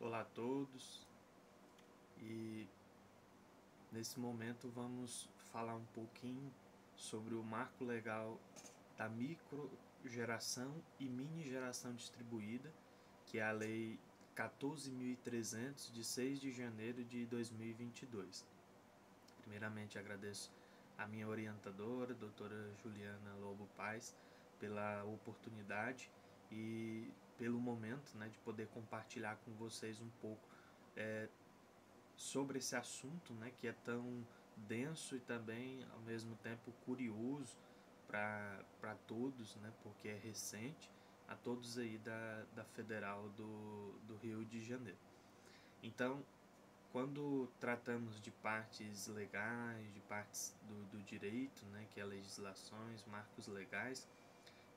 Olá a todos, e nesse momento vamos falar um pouquinho sobre o marco legal da microgeração e mini geração distribuída, que é a Lei 14.300 de 6 de janeiro de 2022. Primeiramente agradeço a minha orientadora, a doutora Juliana Lobo Paz, pela oportunidade e pelo momento, de poder compartilhar com vocês um pouco sobre esse assunto, que é tão denso e também ao mesmo tempo curioso para todos, porque é recente, a todos aí da Federal do Rio de Janeiro. Então, quando tratamos de partes legais, de partes do direito, que é legislações, marcos legais,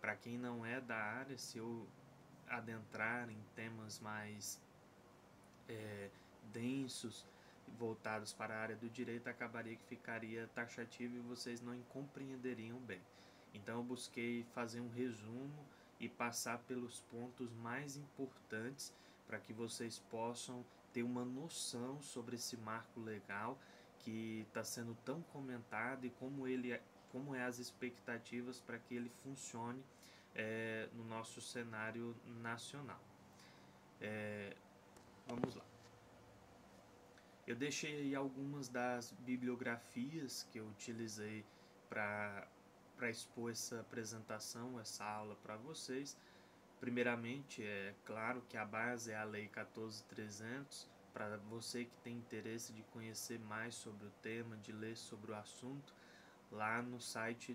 para quem não é da área, se eu adentrar em temas mais densos, voltados para a área do direito, acabaria que ficaria taxativo e vocês não compreenderiam bem. Então eu busquei fazer um resumo e passar pelos pontos mais importantes para que vocês possam ter uma noção sobre esse marco legal que está sendo tão comentado e como é as expectativas para que ele funcione no nosso cenário nacional. Vamos lá. Eu deixei aí algumas das bibliografias que eu utilizei para expor essa apresentação, essa aula para vocês. Primeiramente, é claro que a base é a Lei 14.300, para você que tem interesse de conhecer mais sobre o tema, de ler sobre o assunto. Lá no site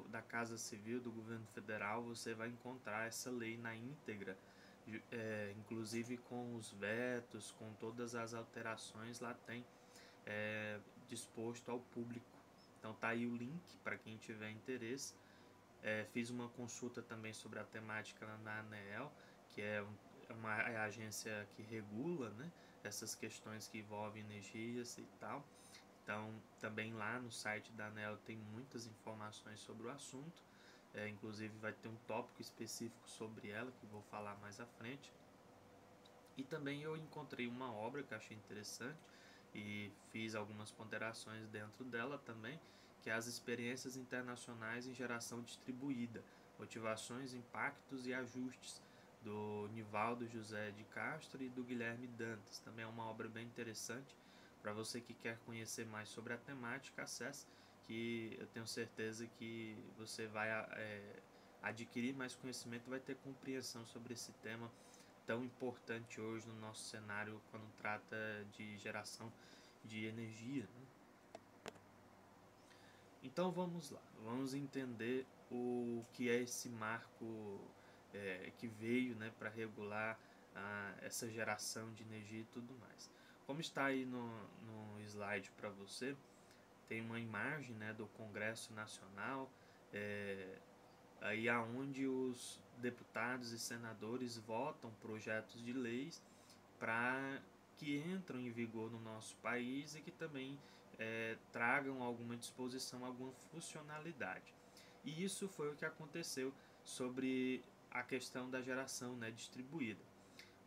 da Casa Civil do Governo Federal você vai encontrar essa lei na íntegra, inclusive com os vetos, com todas as alterações, lá tem disposto ao público. Então tá aí o link para quem tiver interesse. Fiz uma consulta também sobre a temática na ANEEL, que é uma agência que regula, essas questões que envolvem energias e tal. Então, também lá no site da ANEEL tem muitas informações sobre o assunto, inclusive vai ter um tópico específico sobre ela, que vou falar mais à frente. E também eu encontrei uma obra que achei interessante e fiz algumas ponderações dentro dela também, que é As Experiências Internacionais em Geração Distribuída, Motivações, Impactos e Ajustes, do Nivaldo José de Castro e do Guilherme Dantas. Também é uma obra bem interessante. Para você que quer conhecer mais sobre a temática, acesse, que eu tenho certeza que você vai adquirir mais conhecimento e vai ter compreensão sobre esse tema tão importante hoje no nosso cenário quando trata de geração de energia. Então vamos lá, vamos entender o que é esse marco que veio para regular essa geração de energia e tudo mais. Como está aí no slide para você, tem uma imagem do Congresso Nacional, aí aonde os deputados e senadores votam projetos de leis para que entram em vigor no nosso país e que também tragam alguma disposição, alguma funcionalidade. E isso foi o que aconteceu sobre a questão da geração distribuída.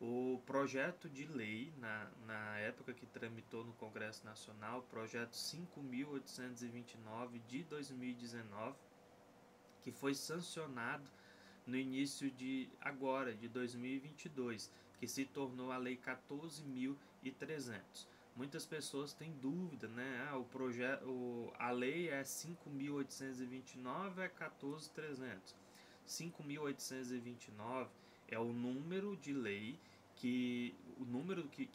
O projeto de lei, na época que tramitou no Congresso Nacional, o projeto 5.829 de 2019, que foi sancionado no início de 2022, que se tornou a Lei 14.300. Muitas pessoas têm dúvida, a lei é 5.829 ou é 14.300? 5.829 é o número de lei que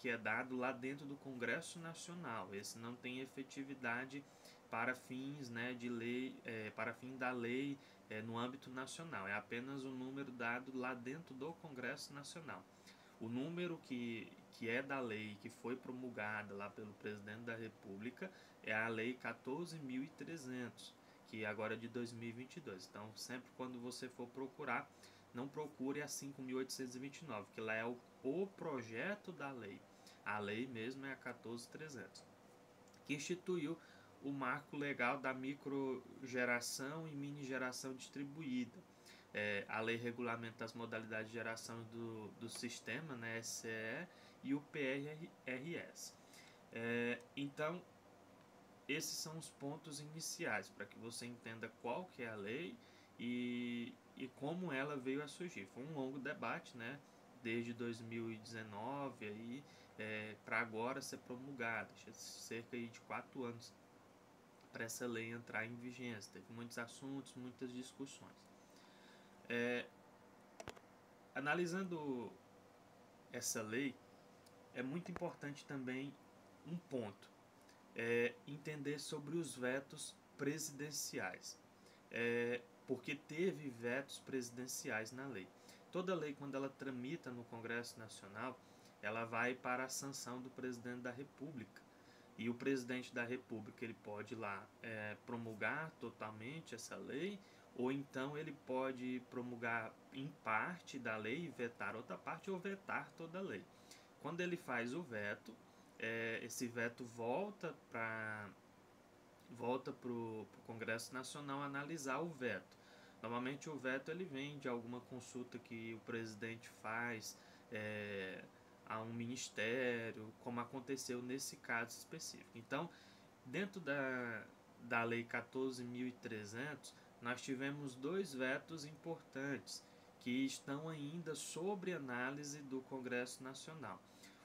é dado lá dentro do Congresso Nacional. Esse não tem efetividade para fins de lei, para fim da lei no âmbito nacional. É apenas um número dado lá dentro do Congresso Nacional. O número que é da lei, que foi promulgada lá pelo presidente da República, é a Lei 14.300, que agora é de 2022. Então, sempre quando você for procurar, não procure a 5.829, que lá é o projeto da lei. A lei mesmo é a 14.300, que instituiu o marco legal da microgeração e mini geração distribuída. A lei regulamenta as modalidades de geração do sistema, SCE, e o PRRS. Então, esses são os pontos iniciais para que você entenda qual que é a lei e como ela veio a surgir. Foi um longo debate, né? Desde 2019 aí, para agora ser promulgada, cerca de 4 anos para essa lei entrar em vigência. Teve muitos assuntos, muitas discussões. Analisando essa lei, é muito importante também um ponto, entender sobre os vetos presidenciais, porque teve vetos presidenciais na lei. Toda lei, quando ela tramita no Congresso Nacional, ela vai para a sanção do presidente da República. E o presidente da República ele pode lá promulgar totalmente essa lei, ou então ele pode promulgar em parte da lei e vetar outra parte, ou vetar toda a lei. Quando ele faz o veto, esse veto volta para o Congresso Nacional analisar o veto. Normalmente o veto ele vem de alguma consulta que o presidente faz a um ministério, como aconteceu nesse caso específico. Então, dentro da Lei 14.300, nós tivemos 2 vetos importantes que estão ainda sob análise do Congresso Nacional.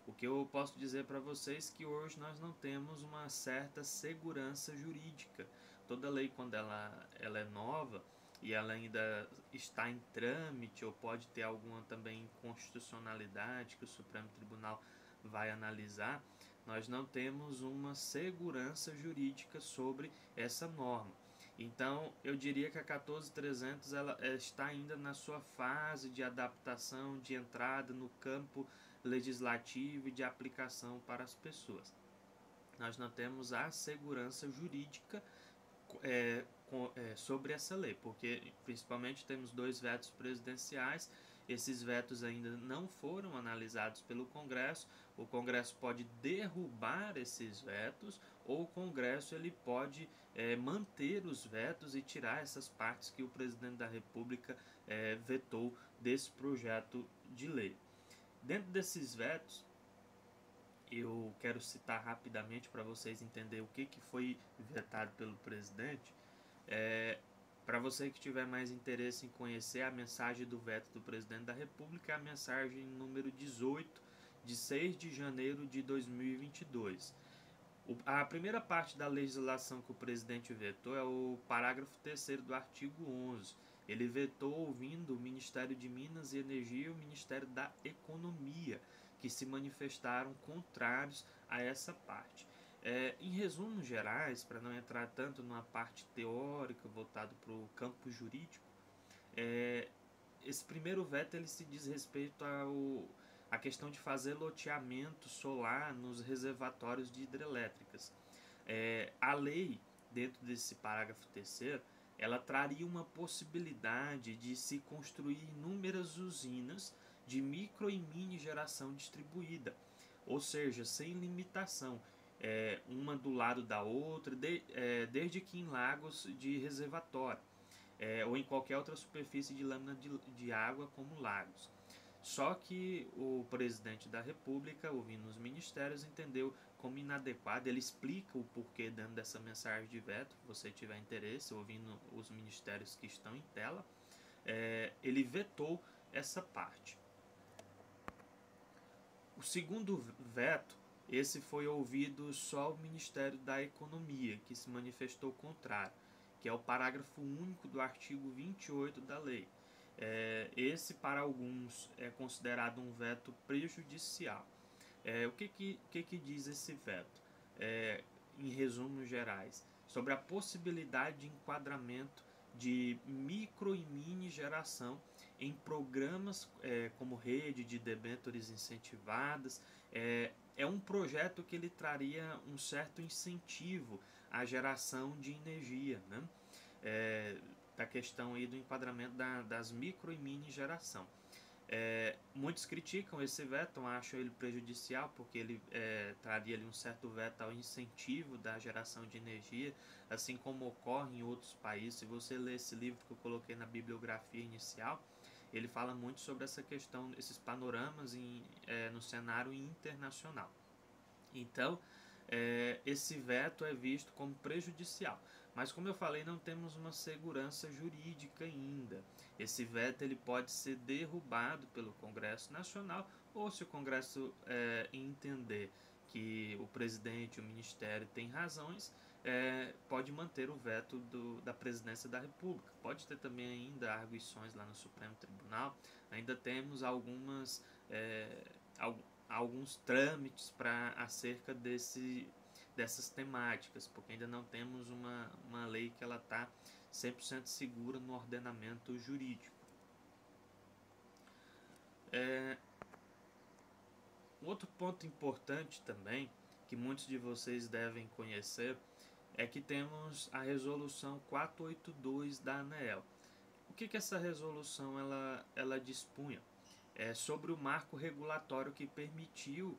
O que eu posso dizer para vocês é que hoje nós não temos uma certa segurança jurídica. Toda lei, quando ela é nova e ela ainda está em trâmite ou pode ter alguma também inconstitucionalidade que o Supremo Tribunal vai analisar, nós não temos uma segurança jurídica sobre essa norma. Então, eu diria que a 14.300 ela está ainda na sua fase de adaptação, de entrada no campo legislativo e de aplicação para as pessoas. Nós não temos a segurança jurídica sobre essa lei, porque principalmente temos 2 vetos presidenciais. Esses vetos ainda não foram analisados pelo Congresso. O Congresso pode derrubar esses vetos, ou o Congresso ele pode manter os vetos e tirar essas partes que o presidente da República vetou desse projeto de lei. Dentro desses vetos, eu quero citar rapidamente para vocês entenderem o que foi vetado pelo presidente. Para você que tiver mais interesse em conhecer a mensagem do veto do presidente da República, é a mensagem número 18, de 6 de janeiro de 2022. A primeira parte da legislação que o presidente vetou é o parágrafo 3º do artigo 11. Ele vetou ouvindo o Ministério de Minas e Energia e o Ministério da Economia, que se manifestaram contrários a essa parte. Em resumos gerais, para não entrar tanto numa parte teórica voltado para o campo jurídico, esse primeiro veto ele se diz respeito a questão de fazer loteamento solar nos reservatórios de hidrelétricas. A lei, dentro desse parágrafo 3º, ela traria uma possibilidade de se construir inúmeras usinas de micro e mini geração distribuída, ou seja, sem limitação, uma do lado da outra, desde que em lagos de reservatório, ou em qualquer outra superfície de lâmina de água como lagos. Só que o presidente da República, ouvindo os ministérios, entendeu como inadequado. Ele explica o porquê dentro dessa mensagem de veto, se você tiver interesse, ouvindo os ministérios que estão em tela. Ele vetou essa parte. O segundo veto, esse foi ouvido só o Ministério da Economia, que se manifestou contrário, que é o parágrafo único do artigo 28 da lei. Esse, para alguns, é considerado um veto prejudicial. O que diz esse veto? Em resumos gerais, sobre a possibilidade de enquadramento de micro e mini geração em programas como rede de debêntures incentivadas. É um projeto que ele traria um certo incentivo à geração de energia, né? Da questão aí do enquadramento das micro e mini geração. Muitos criticam esse veto, acham ele prejudicial porque ele traria ali um certo veto ao incentivo da geração de energia, assim como ocorre em outros países. Se você ler esse livro que eu coloquei na bibliografia inicial, ele fala muito sobre essa questão, esses panoramas no cenário internacional. Então, esse veto é visto como prejudicial. Mas, como eu falei, não temos uma segurança jurídica ainda. Esse veto ele pode ser derrubado pelo Congresso Nacional, ou se o Congresso entender que o presidente, o ministério tem razões, pode manter o veto da presidência da República. Pode ter também ainda arguições lá no Supremo Tribunal. Ainda temos alguns trâmites acerca dessas temáticas, porque ainda não temos uma lei que ela está 100% segura no ordenamento jurídico. Um outro ponto importante também, que muitos de vocês devem conhecer, é que temos a resolução 482 da ANEEL. O que essa resolução ela dispunha? Sobre o marco regulatório que permitiu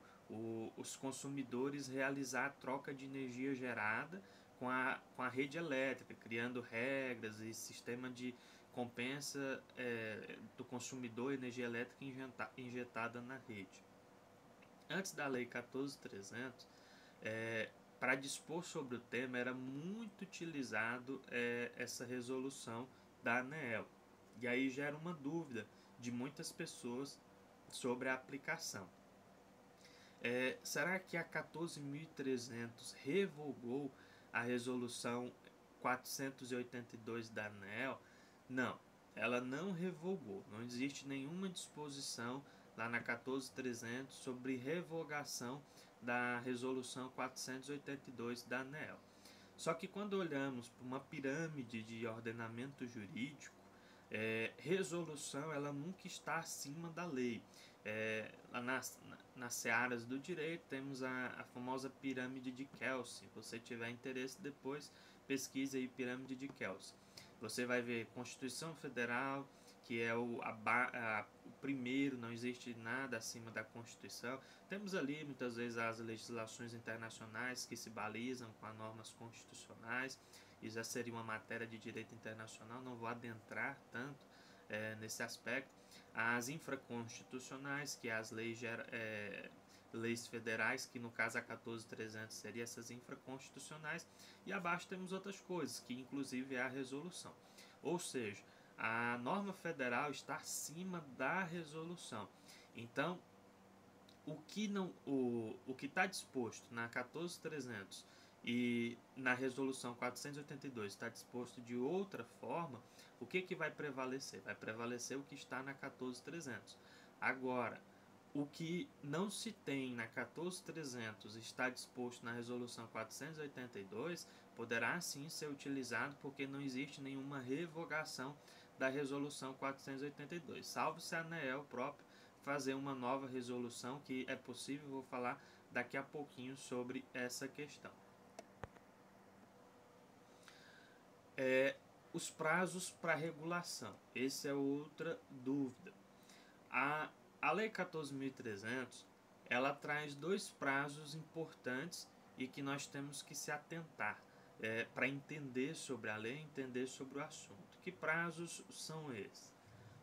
os consumidores realizar a troca de energia gerada com a rede elétrica, criando regras e sistema de compensa do consumidor energia elétrica injetada na rede. Antes da Lei 14.300, para dispor sobre o tema, era muito utilizado essa resolução da ANEEL. E aí gera uma dúvida de muitas pessoas sobre a aplicação. Será que a 14.300 revogou a resolução 482 da ANEEL? Não, ela não revogou. Não existe nenhuma disposição lá na 14.300 sobre revogação da resolução 482 da ANEEL. Só que quando olhamos para uma pirâmide de ordenamento jurídico, resolução ela nunca está acima da lei. Lá nas searas do direito temos a famosa pirâmide de Kelsen. Se você tiver interesse, depois pesquise aí pirâmide de Kelsen. Você vai ver Constituição Federal, que é o primeiro, não existe nada acima da Constituição. Temos ali muitas vezes as legislações internacionais que se balizam com as normas constitucionais. Isso já seria uma matéria de direito internacional, não vou adentrar tanto nesse aspecto. As infraconstitucionais, que é as leis federais, que no caso a 14.300 seria essas infraconstitucionais, e abaixo temos outras coisas, que inclusive é a resolução. Ou seja, a norma federal está acima da resolução. Então, o que está disposto na 14.300 e na resolução 482 está disposto de outra forma, o que vai prevalecer? Vai prevalecer o que está na 14.300. Agora, o que não se tem na 14.300 está disposto na resolução 482 poderá sim ser utilizado, porque não existe nenhuma revogação da resolução 482, salvo se a ANEEL própria fazer uma nova resolução, que é possível, vou falar daqui a pouquinho sobre essa questão. Os prazos para regulação, essa é outra dúvida. A Lei 14.300, ela traz dois prazos importantes e que nós temos que se atentar para entender sobre a lei, entender sobre o assunto. Que prazos são esses?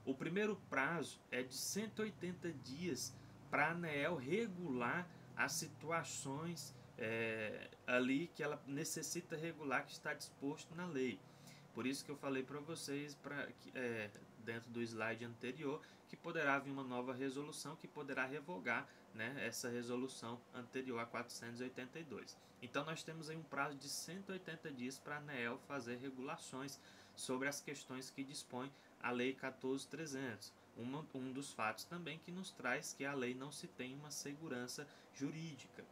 O primeiro prazo é de 180 dias para a ANEEL regular as situações ali que ela necessita regular, que está disposto na lei. Por isso que eu falei para vocês, dentro do slide anterior, que poderá vir uma nova resolução que poderá revogar, né, essa resolução anterior a 482. Então nós temos aí um prazo de 180 dias para a ANEEL fazer regulações sobre as questões que dispõe a Lei 14.300. Um dos fatos também que nos traz que a lei não se tem uma segurança jurídica.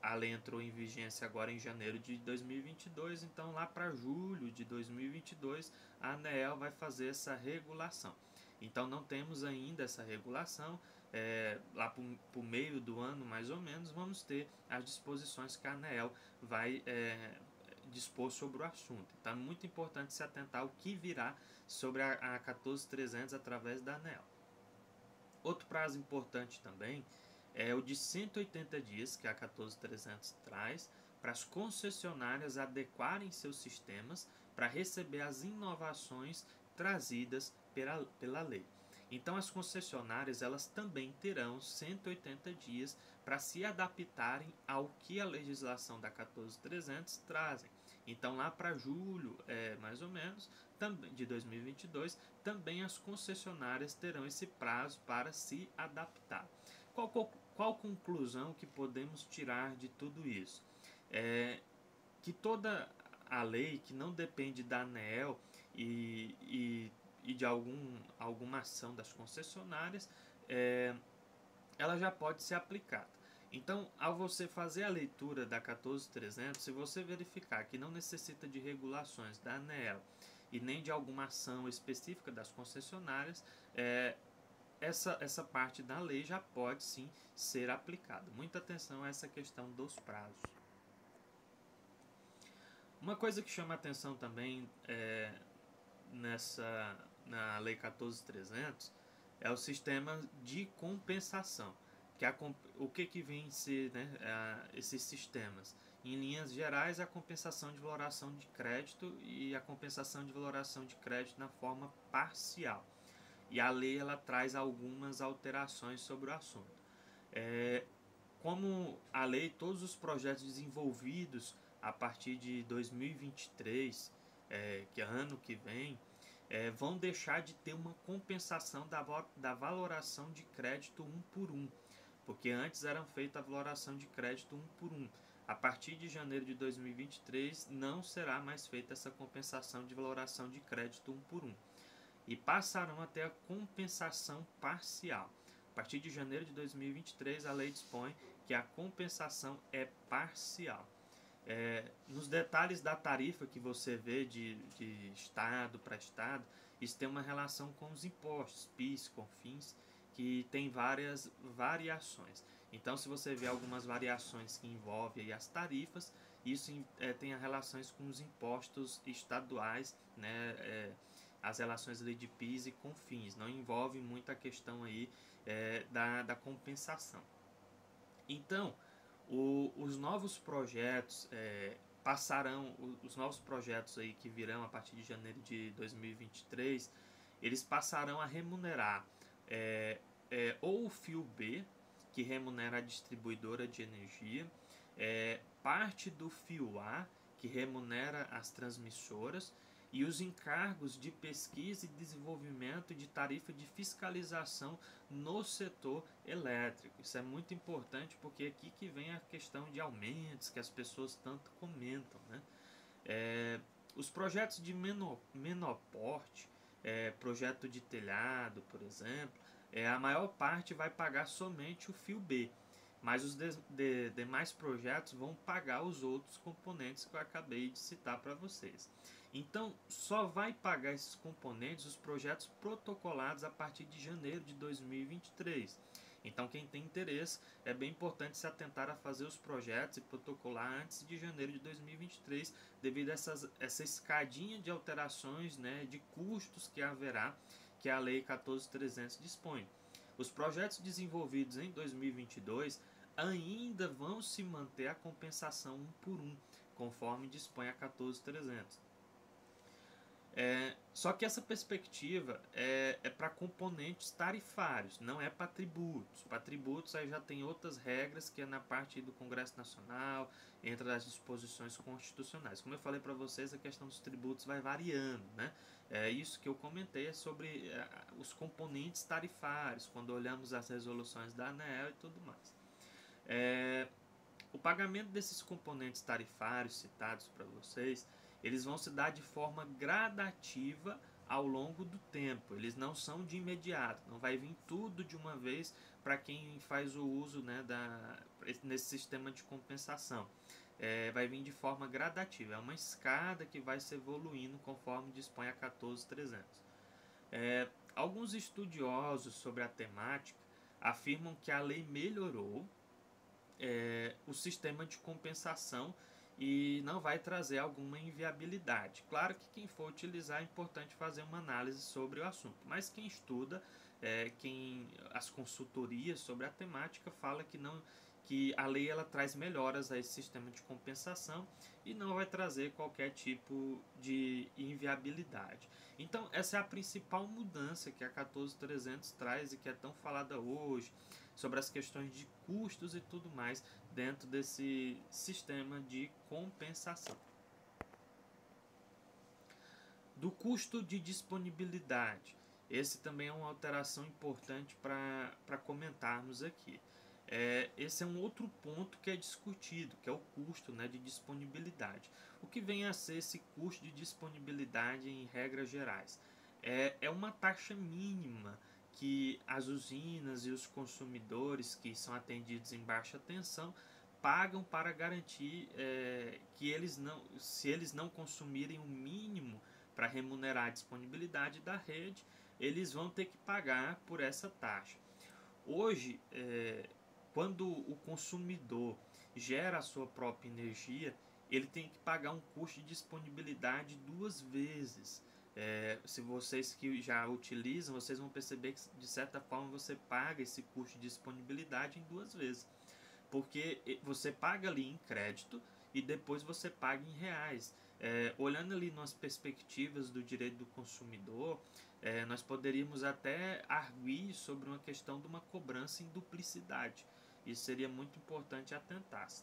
A lei entrou em vigência agora em janeiro de 2022, então lá para julho de 2022 a ANEEL vai fazer essa regulação. Então não temos ainda essa regulação, lá para o meio do ano mais ou menos vamos ter as disposições que a ANEEL vai dispor sobre o assunto. Então é muito importante se atentar ao que virá sobre a 14.300 através da ANEEL. Outro prazo importante também é o de 180 dias que a 14.300 traz para as concessionárias adequarem seus sistemas para receber as inovações trazidas pela lei. Então as concessionárias elas também terão 180 dias para se adaptarem ao que a legislação da 14.300 trazem. Então lá para julho, mais ou menos, de 2022, também as concessionárias terão esse prazo para se adaptar. Qual conclusão que podemos tirar de tudo isso? Que toda a lei que não depende da ANEEL e de alguma ação das concessionárias, ela já pode ser aplicada. Então, ao você fazer a leitura da 14.300, se você verificar que não necessita de regulações da ANEEL e nem de alguma ação específica das concessionárias, essa parte da lei já pode sim ser aplicada. Muita atenção a essa questão dos prazos. Uma coisa que chama atenção também na Lei 14.300 é o sistema de compensação. O que vem ser, né, esses sistemas? Em linhas gerais, a compensação de valoração de crédito e a compensação de valoração de crédito na forma parcial. E a lei ela traz algumas alterações sobre o assunto. Como a lei, todos os projetos desenvolvidos a partir de 2023, que é ano que vem, vão deixar de ter uma compensação da valoração de crédito 1 por 1, porque antes era feita a valoração de crédito 1 por 1. A partir de janeiro de 2023 não será mais feita essa compensação de valoração de crédito 1 por 1 e passarão a ter a compensação parcial. A partir de janeiro de 2023 a lei dispõe que a compensação é parcial. Nos detalhes da tarifa que você vê de estado para estado, isso tem uma relação com os impostos, PIS, COFINS, que tem várias variações. Então, se você vê algumas variações que envolvem as tarifas, isso tem relações com os impostos estaduais, né, as relações de PIS e COFINS, não envolve muita questão aí da compensação. Então, os novos projetos os novos projetos aí que virão a partir de janeiro de 2023, eles passarão a remunerar ou o fio B, que remunera a distribuidora de energia, parte do fio A, que remunera as transmissoras, e os encargos de pesquisa e desenvolvimento de tarifa de fiscalização no setor elétrico. Isso é muito importante porque é aqui que vem a questão de aumentos que as pessoas tanto comentam, né? Os projetos de menor porte, projeto de telhado, por exemplo, a maior parte vai pagar somente o fio B, mas os demais projetos vão pagar os outros componentes que eu acabei de citar para vocês. Então, só vai pagar esses componentes os projetos protocolados a partir de janeiro de 2023. Então, quem tem interesse, é bem importante se atentar a fazer os projetos e protocolar antes de janeiro de 2023, devido a essa escadinha de alterações, né, de custos que haverá, que a Lei 14.300 dispõe. Os projetos desenvolvidos em 2022 ainda vão se manter a compensação 1 por 1, conforme dispõe a 14.300. Só que essa perspectiva é para componentes tarifários, não é para tributos. Para tributos aí já tem outras regras, que é na parte do Congresso Nacional, entre as disposições constitucionais. Como eu falei para vocês, a questão dos tributos vai variando, né? Isso que eu comentei é sobre os componentes tarifários, quando olhamos as resoluções da ANEEL e tudo mais. O pagamento desses componentes tarifários citados para vocês, eles vão se dar de forma gradativa ao longo do tempo. Eles não são de imediato, não vai vir tudo de uma vez para quem faz o uso, né, nesse sistema de compensação. Vai vir de forma gradativa, é uma escada que vai se evoluindo conforme dispõe a 14.300. Alguns estudiosos sobre a temática afirmam que a lei melhorou o sistema de compensação e não vai trazer alguma inviabilidade. Claro que quem for utilizar é importante fazer uma análise sobre o assunto, mas quem estuda, as consultorias sobre a temática fala que a lei ela traz melhoras a esse sistema de compensação e não vai trazer qualquer tipo de inviabilidade. Então, essa é a principal mudança que a 14.300 traz e que é tão falada hoje, sobre as questões de custos e tudo mais dentro desse sistema de compensação. Do custo de disponibilidade. Esse também é uma alteração importante para comentarmos aqui. Esse é um outro ponto que é discutido, que é o custo, né, de disponibilidade. O que vem a ser esse custo de disponibilidade em regras gerais? É uma taxa mínima que as usinas e os consumidores que são atendidos em baixa tensão pagam para garantir que se eles não consumirem o mínimo para remunerar a disponibilidade da rede, eles vão ter que pagar por essa taxa. Hoje, quando o consumidor gera a sua própria energia, ele tem que pagar um custo de disponibilidade 2 vezes. Se vocês que já utilizam, vocês vão perceber que de certa forma você paga esse custo de disponibilidade em 2 vezes. Porque você paga ali em crédito e depois você paga em reais. Olhando ali nas perspectivas do direito do consumidor, nós poderíamos até arguir sobre uma questão de uma cobrança em duplicidade. Isso seria muito importante atentar-se.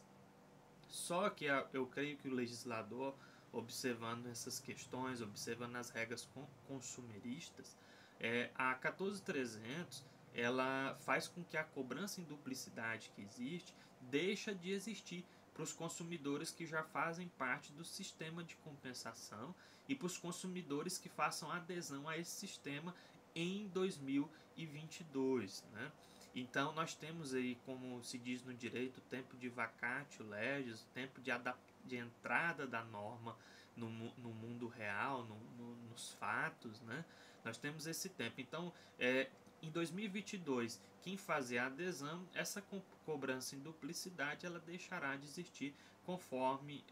Só que eu creio que o legislador, observando essas questões, observando as regras consumeristas, a 14.300 ela faz com que a cobrança em duplicidade que existe deixa de existir para os consumidores que já fazem parte do sistema de compensação e para os consumidores que façam adesão a esse sistema em 2022, né? Então nós temos aí, como se diz no direito, o tempo de vacatio legis, o tempo de entrada da norma no mundo real, nos fatos, né? Nós temos esse tempo. Então, em 2022, quem fazer a adesão, essa cobrança em duplicidade, ela deixará de existir conforme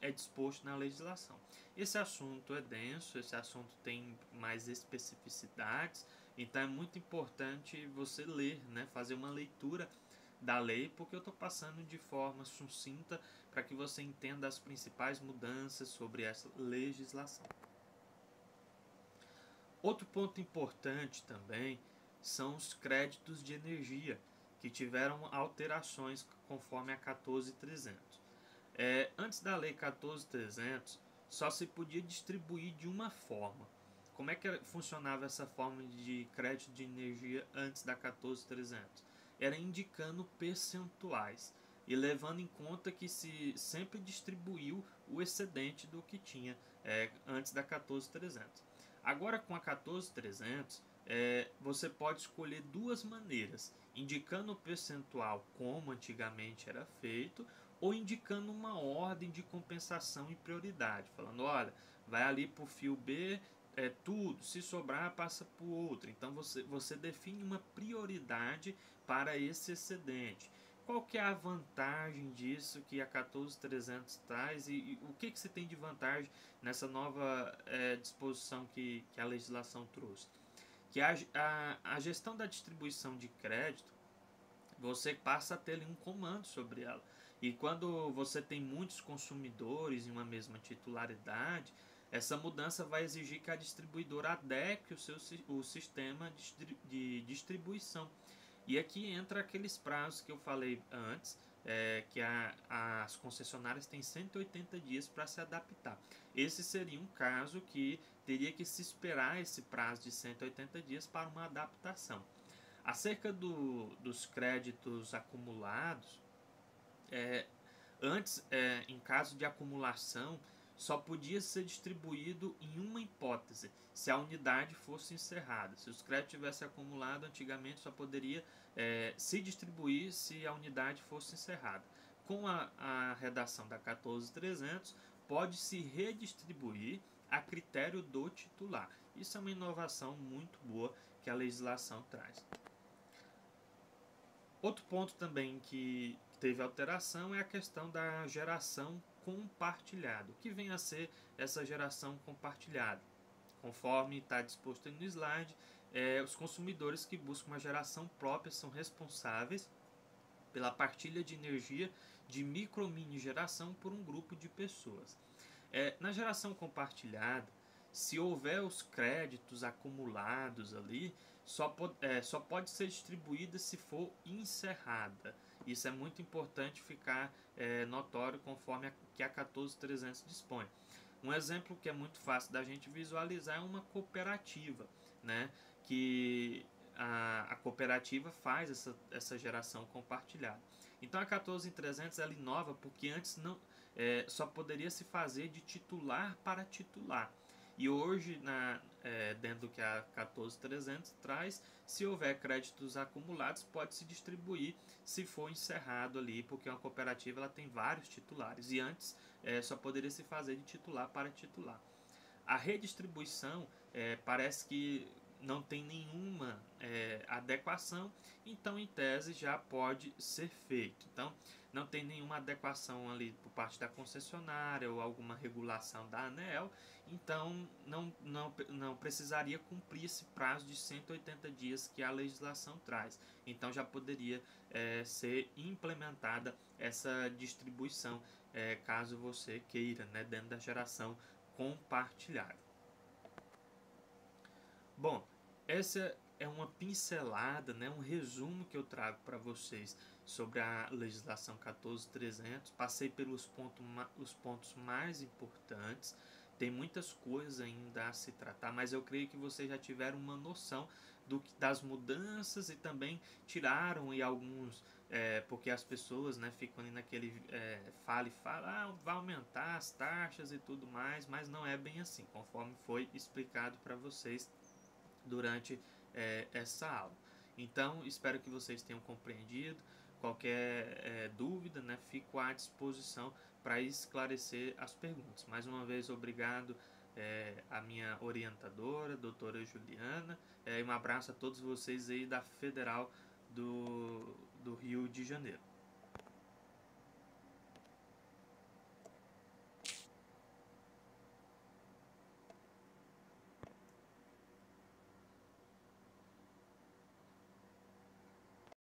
é disposto na legislação. Esse assunto é denso, esse assunto tem mais especificidades, então é muito importante você ler, né, fazer uma leitura da lei, porque eu estou passando de forma sucinta para que você entenda as principais mudanças sobre essa legislação. Outro ponto importante também são os créditos de energia, que tiveram alterações conforme a 14.300. Antes da lei 14.300, só se podia distribuir de uma forma. Como é que funcionava essa forma de crédito de energia antes da 14.300? Era indicando percentuais e levando em conta que se sempre distribuiu o excedente do que tinha antes da 14.300. Agora com a 14.300, você pode escolher 2 maneiras, indicando o percentual como antigamente era feito, ou indicando uma ordem de compensação e prioridade, falando, olha, vai ali para o fio B, tudo, se sobrar passa para o outro. Então você define uma prioridade para esse excedente. Qual que é a vantagem disso que a 14.300 traz e o que você tem de vantagem nessa nova disposição que a legislação trouxe? Que a gestão da distribuição de crédito, você passa a ter um comando sobre ela. E quando você tem muitos consumidores em uma mesma titularidade, essa mudança vai exigir que a distribuidora adeque o sistema de distribuição. E aqui entra aqueles prazos que eu falei antes, que as concessionárias têm 180 dias para se adaptar. Esse seria um caso que teria que se esperar esse prazo de 180 dias para uma adaptação. Acerca dos créditos acumulados, antes, em caso de acumulação, só podia ser distribuído em uma hipótese, se a unidade fosse encerrada. Se os créditos tivessem acumulado, antigamente só poderia se distribuir se a unidade fosse encerrada. Com a redação da 14.300, pode-se redistribuir a critério do titular. Isso é uma inovação muito boa que a legislação traz. Outro ponto também que teve alteração é a questão da geração compartilhada. O que vem a ser essa geração compartilhada? Conforme está disposto no slide, os consumidores que buscam uma geração própria são responsáveis pela partilha de energia de micro-mini geração por um grupo de pessoas. Na geração compartilhada, se houver os créditos acumulados ali, só pode ser distribuída se for encerrada. Isso é muito importante ficar notório conforme que a 14300 dispõe. Um exemplo que é muito fácil da gente visualizar é uma cooperativa, né? Que a cooperativa faz essa geração compartilhada. Então a 14300 ela inova porque antes só poderia se fazer de titular para titular. E hoje, dentro do que a 14300 traz, se houver créditos acumulados, pode se distribuir se for encerrado ali, porque uma cooperativa ela tem vários titulares. E antes só poderia se fazer de titular para titular. A redistribuição parece que não tem nenhuma adequação, então em tese já pode ser feito. Então não tem nenhuma adequação ali por parte da concessionária ou alguma regulação da ANEEL, então não precisaria cumprir esse prazo de 180 dias que a legislação traz. Então já poderia ser implementada essa distribuição, caso você queira, né, dentro da geração compartilhada. Bom, essa é uma pincelada, né, um resumo que eu trago para vocês sobre a legislação 14300. Passei pelos os pontos mais importantes. Tem muitas coisas ainda a se tratar, mas eu creio que vocês já tiveram uma noção das mudanças e também tiraram e alguns porque as pessoas, né, ficam ali naquele fala, vai aumentar as taxas e tudo mais, mas não é bem assim, conforme foi explicado para vocês durante essa aula. Então, espero que vocês tenham compreendido. Qualquer dúvida, né, fico à disposição para esclarecer as perguntas. Mais uma vez, obrigado à minha orientadora, doutora Juliana, e um abraço a todos vocês aí da Federal do Rio de Janeiro.